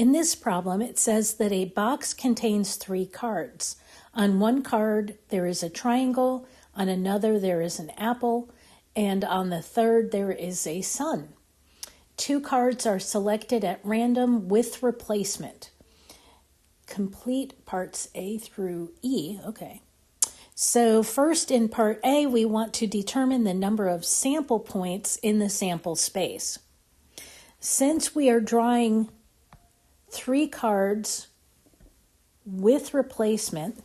In this problem, it says that a box contains 3 cards. On one card, there is a triangle, on another, there is an apple, and on the third, there is a sun. 2 cards are selected at random with replacement. Complete parts A through E. Okay. So first in part A, we want to determine the number of sample points in the sample space. Since we are drawing 3 cards with replacement,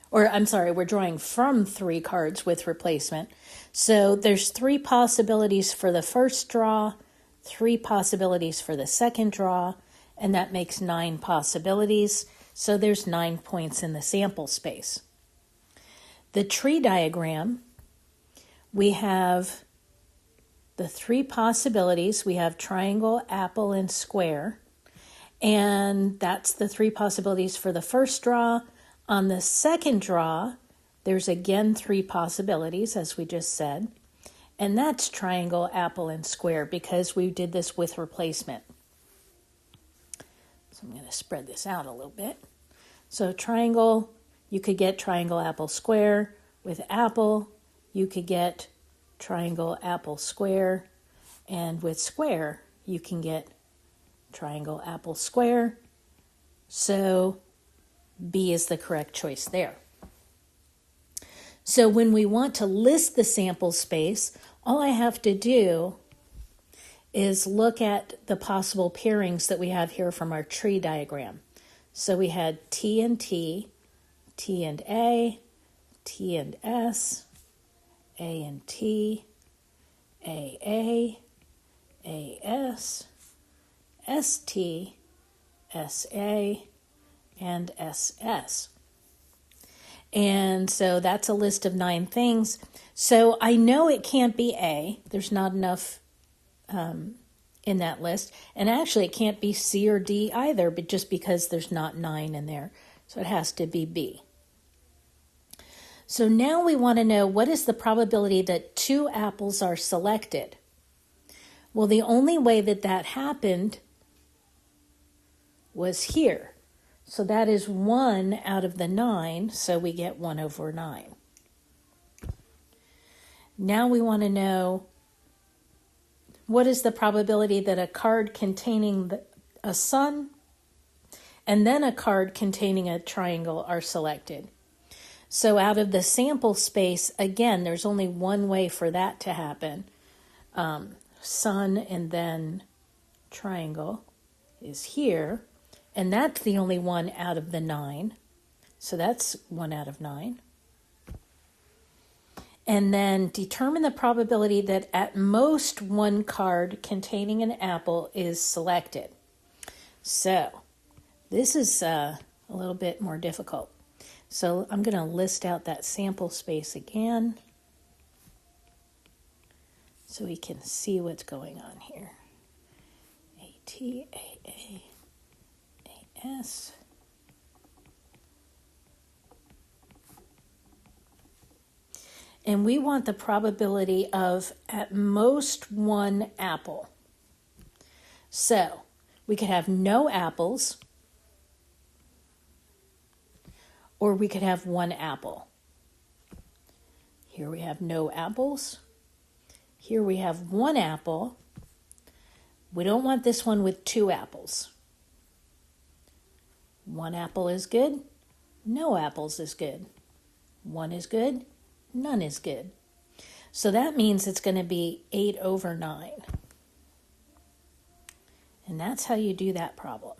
we're drawing from 3 cards with replacement. So there's 3 possibilities for the first draw, 3 possibilities for the second draw, and that makes 9 possibilities. So there's 9 points in the sample space. The tree diagram, we have the 3 possibilities. We have triangle, apple, and square. And that's the 3 possibilities for the first draw. On the second draw, there's again 3 possibilities, as we just said. And that's triangle, apple, and square because we did this with replacement. So I'm going to spread this out a little bit. So triangle, you could get triangle, apple, square. With apple, you could get triangle, apple, square. And with square, you can get triangle, apple, square. So B is the correct choice there. So when we want to list the sample space, all I have to do is look at the possible pairings that we have here from our tree diagram. So we had T and T, T and A, T and S, A and T, AA, AS, ST, SA, and SS. And so that's a list of 9 things. So I know it can't be A. There's not enough in that list. And actually, it can't be C or D either, but just because there's not 9 in there. So it has to be B. So now we want to know what is the probability that 2 apples are selected. Well, the only way that that happened was here. So that is 1 out of the 9, so we get 1 over 9. Now we want to know what is the probability that a card containing a sun and then a card containing a triangle are selected. So out of the sample space, again, there's only one way for that to happen. Sun and then triangle is here. And that's the only one out of the 9. So that's 1 out of 9. And then determine the probability that at most 1 card containing an apple is selected. So this is a little bit more difficult. So I'm going to list out that sample space again so we can see what's going on here. A-T, A-A. S. And we want the probability of at most 1 apple. So we could have no apples, or we could have 1 apple. Here we have no apples. Here we have 1 apple. We don't want this one with 2 apples. 1 apple is good, no apples is good. 1 is good, none is good. So that means it's going to be 8 over 9. And that's how you do that problem.